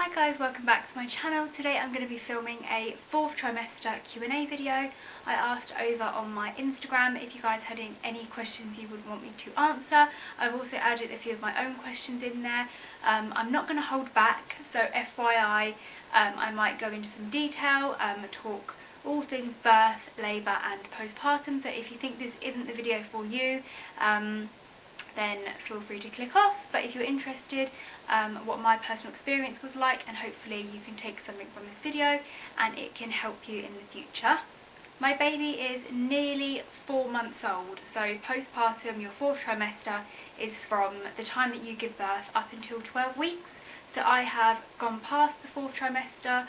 Hi guys, welcome back to my channel. Today I'm going to be filming a 4th trimester Q&A video. I asked over on my Instagram if you guys had any questions you would want me to answer. I've also added a few of my own questions in there. I'm not going to hold back, so FYI, I might go into some detail, talk all things birth, labour and postpartum, so if you think this isn't the video for you, then feel free to click off. But if you're interested what my personal experience was like, and hopefully you can take something from this video and it can help you in the future. My baby is nearly 4 months old, so postpartum, your 4th trimester, is from the time that you give birth up until 12 weeks. So I have gone past the 4th trimester,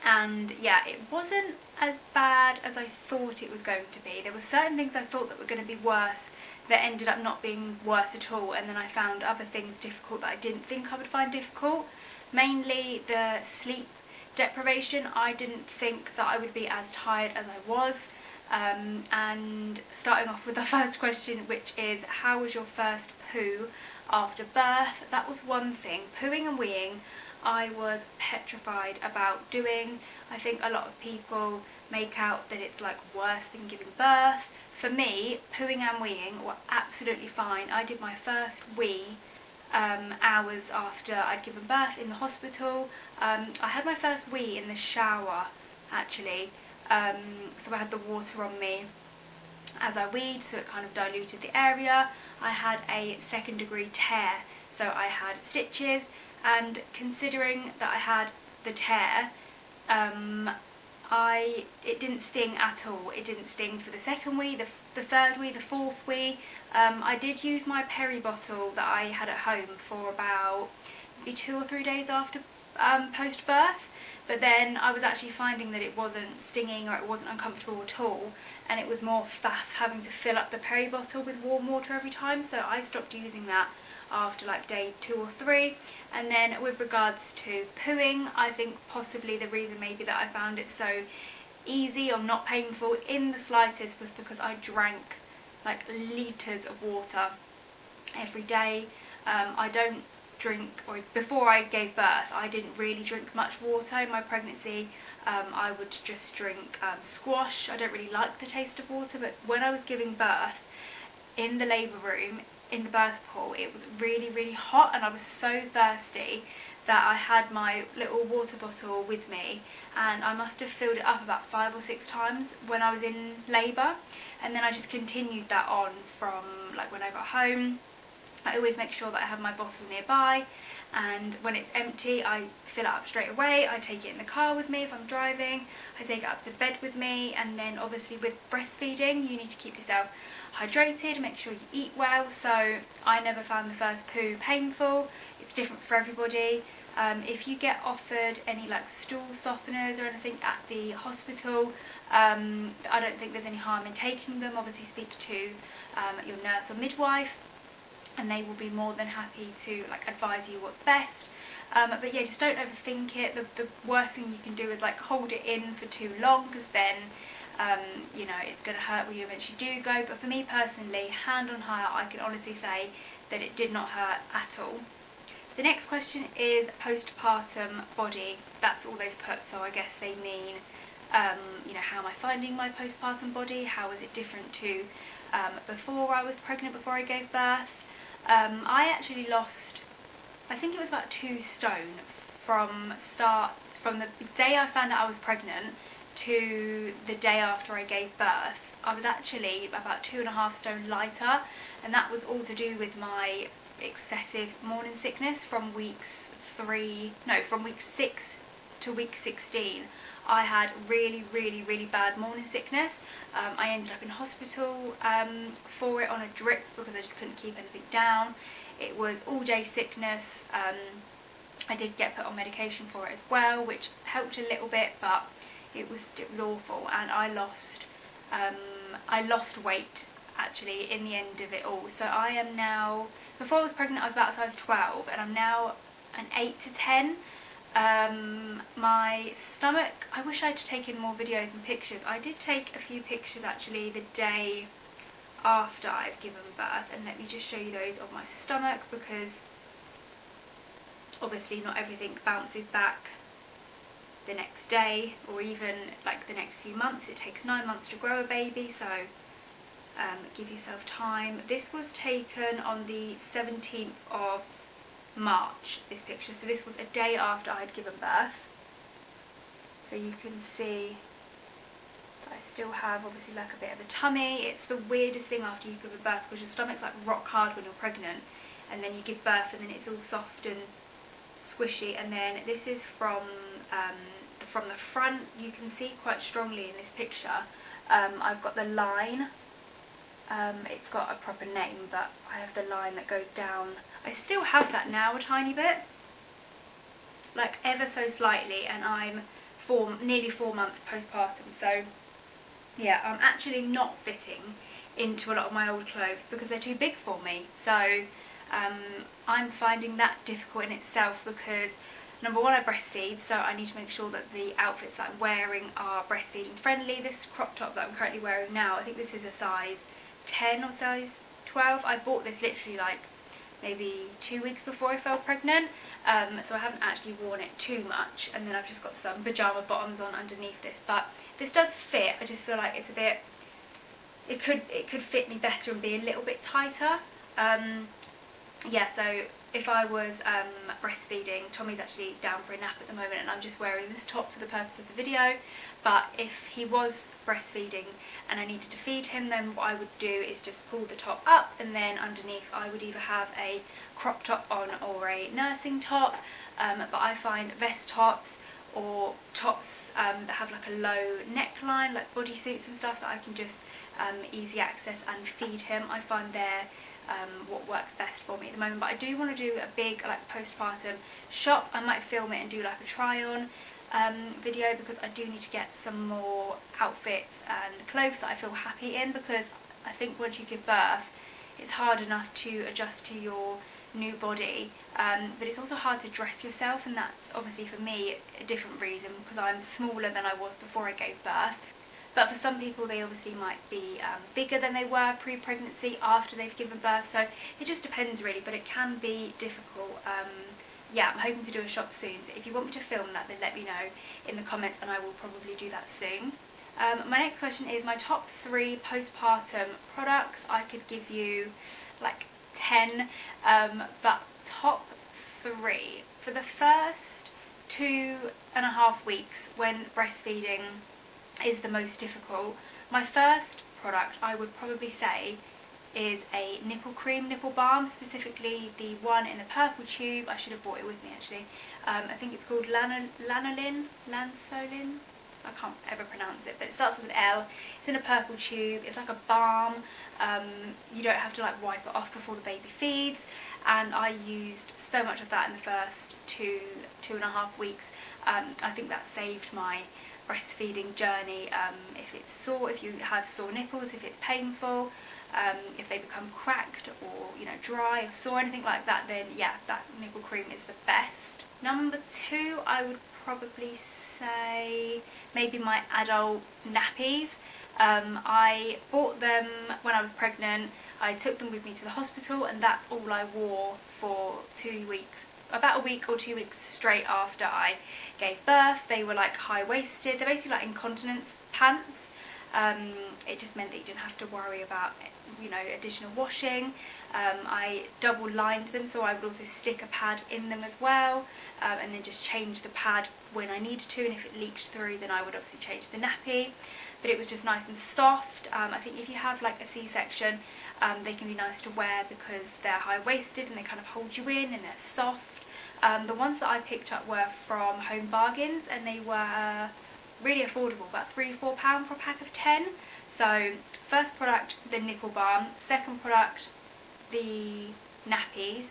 and yeah, it wasn't as bad as I thought it was going to be. There were certain things I thought that were going to be worse that ended up not being worse at all, and then I found other things difficult that I didn't think I would find difficult. Mainly the sleep deprivation. I didn't think that I would be as tired as I was. And starting off with the first question, which is, how was your first poo after birth? That was one thing. Pooing and weeing, I was petrified about doing. I think a lot of people make out that it's like worse than giving birth. For me, pooing and weeing were absolutely fine. I did my first wee hours after I'd given birth in the hospital. I had my first wee in the shower, actually. So I had the water on me as I weed, so it kind of diluted the area. I had a 2nd degree tear, so I had stitches, and considering that I had the tear, it didn't sting at all. It didn't sting for the 2nd wee, the 3rd wee, the 4th wee. I did use my peri bottle that I had at home for about maybe 2 or 3 days after post birth, but then I was actually finding that it wasn't stinging or it wasn't uncomfortable at all, and it was more faff having to fill up the peri bottle with warm water every time, so I stopped using that after like day 2 or 3. And then with regards to pooing, I think possibly the reason maybe that I found it so easy or not painful in the slightest was because I drank like litres of water every day. I don't drink, or before I gave birth I didn't really drink much water in my pregnancy. I would just drink squash. I don't really like the taste of water, but when I was giving birth in the labour room, in the birth pool, it was really hot, and I was so thirsty that I had my little water bottle with me, and I must have filled it up about 5 or 6 times when I was in labour, and then I just continued that on from like when I got home. I always make sure that I have my bottle nearby, and when it's empty I fill it up straight away. I take it in the car with me if I'm driving, I take it up to bed with me, and then obviously with breastfeeding you need to keep yourself hydrated, make sure you eat well, so I never found the first poo painful. It's different for everybody. If you get offered any like stool softeners or anything at the hospital, I don't think there's any harm in taking them. Obviously speak to your nurse or midwife, and they will be more than happy to like advise you what's best. But yeah, just don't overthink it. The worst thing you can do is like hold it in for too long, because then you know, it's going to hurt when you eventually do go. But for me personally, hand on heart, I can honestly say that it did not hurt at all. The next question is postpartum body. That's all they've put, so I guess they mean you know, how am I finding my postpartum body? How is it different to before I was pregnant, before I gave birth? I actually lost, I think it was about 2 stone from the day I found out I was pregnant to the day after I gave birth. I was actually about 2.5 stone lighter, and that was all to do with my excessive morning sickness from week 6 to week 16. I had really bad morning sickness. I ended up in hospital for it on a drip because I just couldn't keep anything down. It was all day sickness. I did get put on medication for it as well, which helped a little bit, but it was awful, and I lost weight actually in the end of it all. So I am now, before I was pregnant I was about a size 12, and I'm now an 8 to 10. My stomach, I wish I'd taken more videos and pictures. I did take a few pictures actually the day after I've given birth, and let me just show you those of my stomach, because Obviously not everything bounces back the next day or even like the next few months. It takes 9 months to grow a baby, so give yourself time. This was taken on the 17th of March, this picture, so this was a day after I had given birth. So you can see that I still have obviously like a bit of a tummy. It's the weirdest thing after you give birth because your stomach's like rock hard when you're pregnant, and then you give birth and then it's all soft and squishy. And then this is from the front. You can see quite strongly in this picture I've got the line. It's got a proper name, but I have the line that goes down. I still have that now a tiny bit, like ever so slightly, and I'm nearly 4 months postpartum. So yeah, I'm actually not fitting into a lot of my old clothes because they're too big for me. So I'm finding that difficult in itself because, number one, I breastfeed, so I need to make sure that the outfits that I'm wearing are breastfeeding friendly. This crop top that I'm currently wearing now, I think this is a size 10 or size 12. I bought this literally like maybe 2 weeks before I fell pregnant, so I haven't actually worn it too much, and then I've just got some pyjama bottoms on underneath this. But this does fit. I just feel like it's a bit, it could fit me better and be a little bit tighter. Yeah, so if I was breastfeeding, Tommy's actually down for a nap at the moment and I'm just wearing this top for the purpose of the video, but if he was breastfeeding and I needed to feed him, then what I would do is just pull the top up, and then underneath I would either have a crop top on or a nursing top, but I find vest tops or tops that have like a low neckline, like bodysuits and stuff, that I can just easy access and feed him, I find they're what works best for me at the moment. But I do want to do a big like postpartum shop. I might film it and do like a try on video, because I do need to get some more outfits and clothes that I feel happy in, because I think once you give birth it's hard enough to adjust to your new body, but it's also hard to dress yourself, and that's obviously for me a different reason, because I'm smaller than I was before I gave birth. But for some people they obviously might be bigger than they were pre-pregnancy after they've given birth, so it just depends really, but it can be difficult. Yeah, I'm hoping to do a shop soon, so if you want me to film that then let me know in the comments and I will probably do that soon. My next question is my top 3 postpartum products. I could give you like 10, but top 3. For the first 2.5 weeks when breastfeeding is the most difficult, my first product I would probably say is a nipple cream, nipple balm, specifically the one in the purple tube. I should have brought it with me actually. I think it's called lanolin, I can't ever pronounce it, but it starts with an L. It's in a purple tube. It's like a balm. You don't have to like wipe it off before the baby feeds, and I used so much of that in the first 2.5 weeks. I think that saved my breastfeeding journey. If it's sore, if you have sore nipples, if it's painful, if they become cracked or dry or sore, anything like that, then yeah, that nipple cream is the best. Number 2, I would probably say maybe my adult nappies. I bought them when I was pregnant. I took them with me to the hospital, and that's all I wore for 2 weeks, about a week or 2 weeks straight after I gave birth. They were like high-waisted. They're basically like incontinence pants. It just meant that you didn't have to worry about additional washing. I double lined them, so I would also stick a pad in them as well, and then just change the pad when I needed to, and if it leaked through then I would obviously change the nappy. But it was just nice and soft. I think if you have like a C-section, they can be nice to wear because they're high-waisted and they kind of hold you in and they're soft. The ones that I picked up were from Home Bargains, and they were really affordable, about £3-4 for a pack of 10. So first product, the nipple balm. Second product, the nappies.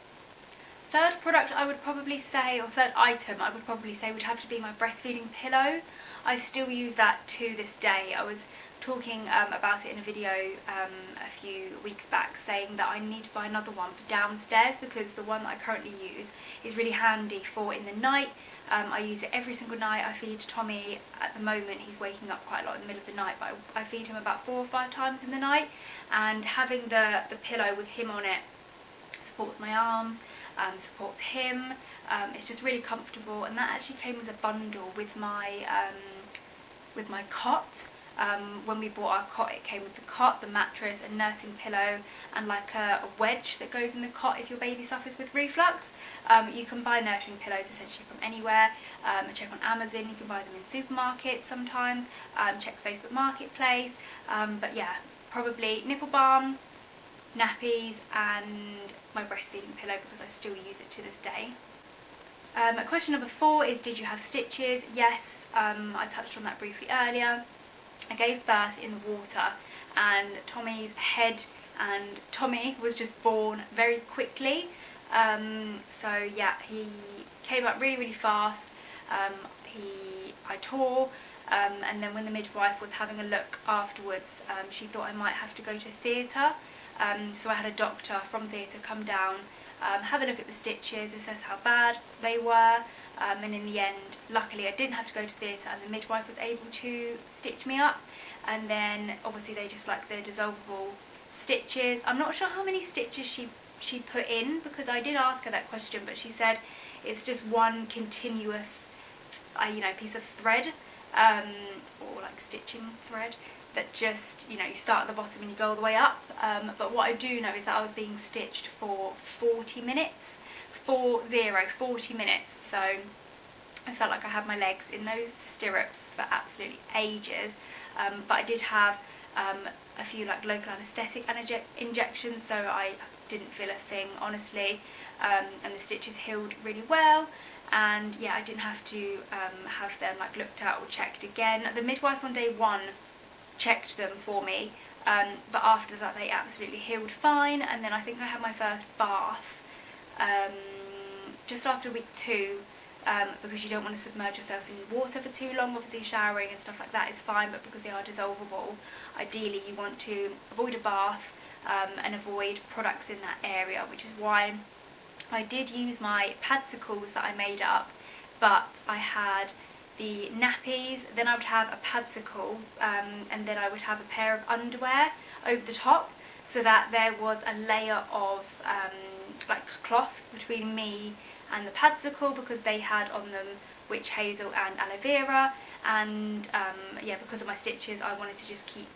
Third product I would probably say, or third item I would probably say, would have to be my breastfeeding pillow. I still use that to this day. I was talking about it in a video a few weeks back, saying that I need to buy another one for downstairs, because the one that I currently use is really handy for in the night. I use it every single night. I feed Tommy at the moment. He's waking up quite a lot in the middle of the night, but I feed him about 4 or 5 times in the night, and having the pillow with him on it supports my arms. supports him. It's just really comfortable, and that actually came as a bundle with my cot. When we bought our cot, it came with the cot, the mattress, a nursing pillow, and like a wedge that goes in the cot if your baby suffers with reflux. You can buy nursing pillows essentially from anywhere. Check on Amazon, you can buy them in supermarkets sometimes. Check Facebook Marketplace. But yeah, probably nipple balm, nappies, and my breastfeeding pillow, because I still use it to this day. Question number 4 is, did you have stitches? Yes, I touched on that briefly earlier. I gave birth in the water, and Tommy's head and Tommy was just born very quickly. So yeah, he came up really, really fast. I tore, and then when the midwife was having a look afterwards, she thought I might have to go to theatre. So I had a doctor from theatre come down, have a look at the stitches, assess how bad they were, and in the end, luckily I didn't have to go to theatre, and the midwife was able to stitch me up. And then obviously they just like the dissolvable stitches. I'm not sure how many stitches she put in, because I did ask her that question, but she said it's just one continuous piece of thread, or like stitching thread, that just, you start at the bottom and you go all the way up. But what I do know is that I was being stitched for 40 minutes. 40 minutes. So I felt like I had my legs in those stirrups for absolutely ages. But I did have a few like local anaesthetic injections, so I didn't feel a thing, honestly. And the stitches healed really well. And yeah, I didn't have to have them like looked at or checked again. The midwife on day 1 checked them for me, but after that they absolutely healed fine. And then I think I had my first bath just after week 2, because you don't want to submerge yourself in water for too long. Obviously showering and stuff like that is fine, but because they are dissolvable, ideally you want to avoid a bath and avoid products in that area, which is why I did use my padsicles that I made up. But I had the nappies, then I would have a padsicle, and then I would have a pair of underwear over the top, so that there was a layer of like cloth between me and the padsicle, because they had on them witch hazel and aloe vera. And yeah, because of my stitches, I wanted to just keep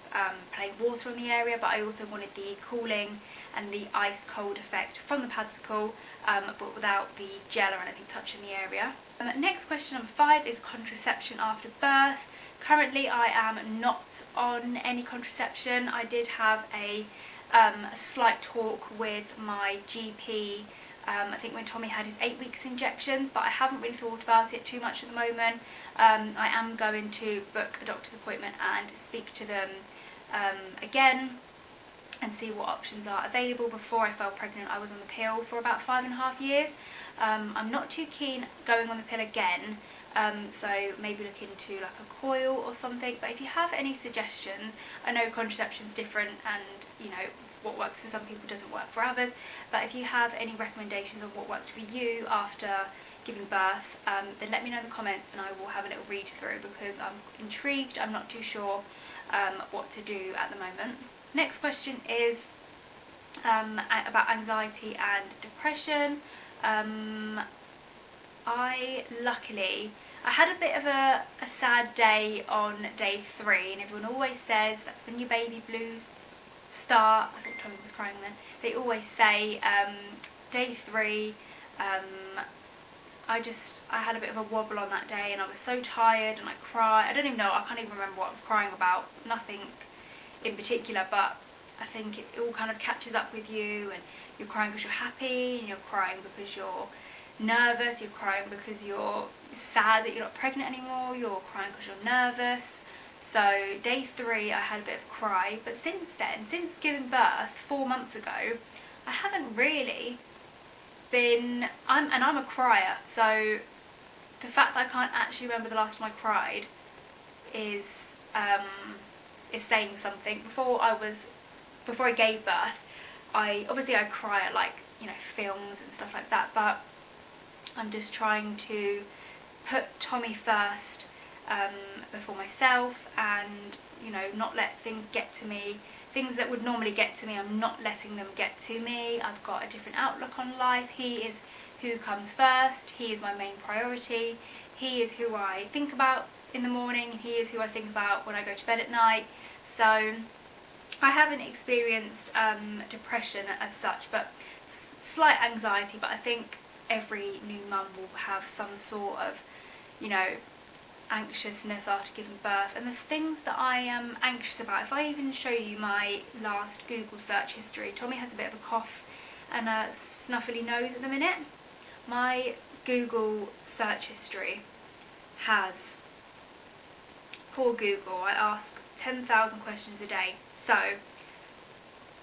plain water on the area, but I also wanted the cooling and the ice cold effect from the padsicle, but without the gel or anything touching the area. Next question, number 5, is contraception after birth. Currently I am not on any contraception. I did have a slight talk with my GP, I think when Tommy had his 8 weeks injections, but I haven't really thought about it too much at the moment. I am going to book a doctor's appointment and speak to them again and see what options are available. Before I fell pregnant, I was on the pill for about 5.5 years. I'm not too keen going on the pill again, so maybe look into like a coil or something. But if you have any suggestions, I know contraception's different, and what works for some people doesn't work for others, but if you have any recommendations on what worked for you after giving birth, then let me know in the comments and I will have a little read through, because I'm intrigued. I'm not too sure what to do at the moment. Next question is about anxiety and depression. I had a bit of a sad day on day 3, and everyone always says that's when your baby blues start. I thought Tommy was crying then. They always say day 3, I had a bit of a wobble on that day, and I was so tired and I cried. I don't even know, I can't even remember what I was crying about, nothing in particular, but I think it all kind of catches up with you, and you're crying because you're happy, and you're crying because you're nervous, you're crying because you're sad that you're not pregnant anymore, you're crying because you're nervous. So day 3 I had a bit of a cry, but since then, since giving birth 4 months ago, I haven't really been, I'm a crier, so the fact that I can't actually remember the last time I cried is saying something. Before I gave birth, I cry at like, films and stuff like that, but I'm just trying to put Tommy first before myself, and not let things get to me. Things that would normally get to me, I'm not letting them get to me. I've got a different outlook on life. He is who comes first. He is my main priority. He is who I think about in the morning. He is who I think about when I go to bed at night. So I haven't experienced depression as such, but slight anxiety. But I think every new mum will have some sort of, you know, anxiousness after giving birth. And the things that I am anxious about, if I even show you my last Google search history, Tommy has a bit of a cough and a snuffly nose at the minute. My Google search history has, poor Google, I ask 10,000 questions a day. So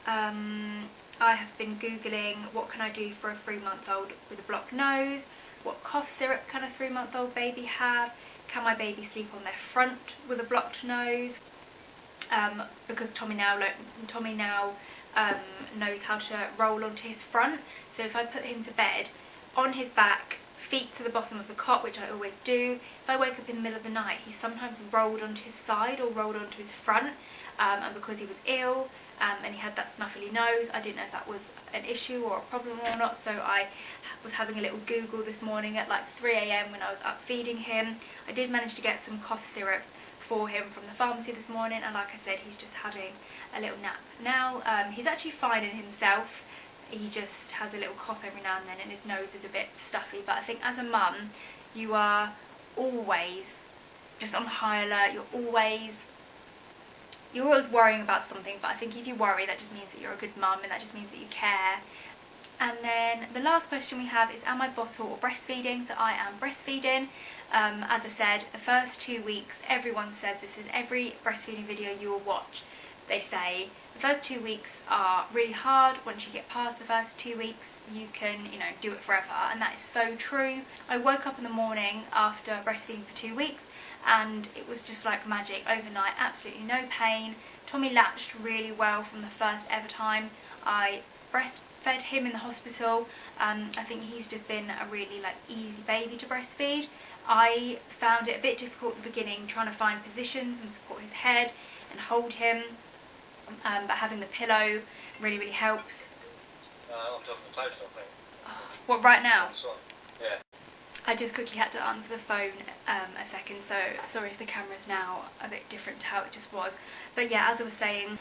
I have been Googling what can I do for a 3-month-old with a blocked nose, what cough syrup can a 3-month-old baby have, can my baby sleep on their front with a blocked nose, because Tommy now knows how to roll onto his front. So if I put him to bed on his back, feet to the bottom of the cot, which I always do, if I wake up in the middle of the night, he sometimes rolled onto his side or rolled onto his front, and because he was ill and he had that snuffly nose, I didn't know if that was an issue or a problem or not. So I was having a little Google this morning at like 3 AM when I was up feeding him. I did manage to get some cough syrup for him from the pharmacy this morning, and like I said, he's just having a little nap now. He's actually fine in himself. He just has a little cough every now and then and his nose is a bit stuffy. But I think as a mum, you are always just on high alert. You're always worrying about something, but I think if you worry, that just means that you're a good mum and that just means that you care. And then the last question we have is, am I bottle or breastfeeding? So I am breastfeeding. As I said, the first 2 weeks, everyone says this in every breastfeeding video you will watch. They say the first 2 weeks are really hard. Once you get past the first 2 weeks, you can, you know, do it forever. And that is so true. I woke up in the morning after breastfeeding for 2 weeks and it was just like magic overnight. Absolutely no pain. Tommy latched really well from the first ever time I breastfed him in the hospital. I think he's just been a really like easy baby to breastfeed. I found it a bit difficult at the beginning trying to find positions and support his head and hold him, but having the pillow really helps. I'm talking to toast, I think. What, right now? Yeah. I just quickly had to answer the phone a second, so sorry if the camera's now a bit different to how it just was. But yeah, as I was saying,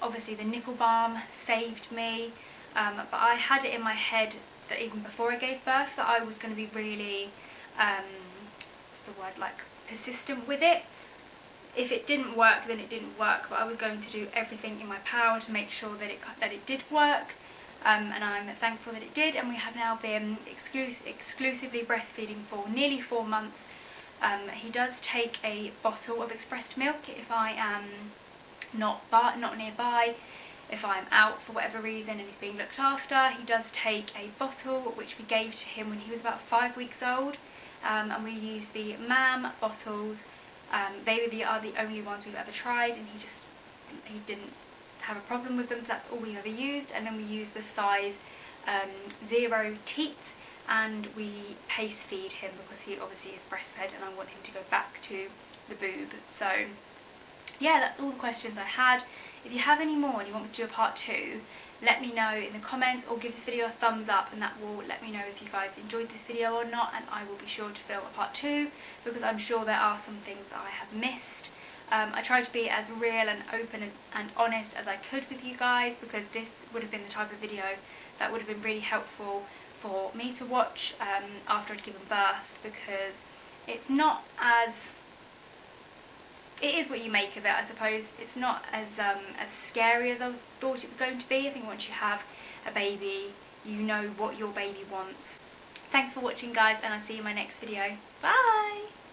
obviously the nipple balm saved me, but I had it in my head that even before I gave birth that I was going to be really, what's the word, like persistent with it. If it didn't work, then it didn't work, but I was going to do everything in my power to make sure that it did work. And I'm thankful that it did, and we have now been exclusively breastfeeding for nearly 4 months. He does take a bottle of expressed milk if I am not nearby, if I'm out for whatever reason and he's being looked after. He does take a bottle which we gave to him when he was about 5 weeks old, and we use the MAM bottles. They are the only ones we've ever tried, and he didn't have a problem with them, so that's all we've ever used. And then we use the size 0 teat, and we pace feed him because he obviously is breastfed and I want him to go back to the boob. So yeah, that's all the questions I had. If you have any more and you want me to do a part 2, let me know in the comments or give this video a thumbs up, and that will let me know if you guys enjoyed this video or not, and I will be sure to film a part 2 because I'm sure there are some things that I have missed. I tried to be as real and open and honest as I could with you guys, because this would have been the type of video that would have been really helpful for me to watch after I'd given birth, because it's not as, it is what you make of it, I suppose. It's not as scary as I thought it was going to be. I think once you have a baby, you know what your baby wants. Thanks for watching guys, and I'll see you in my next video. Bye!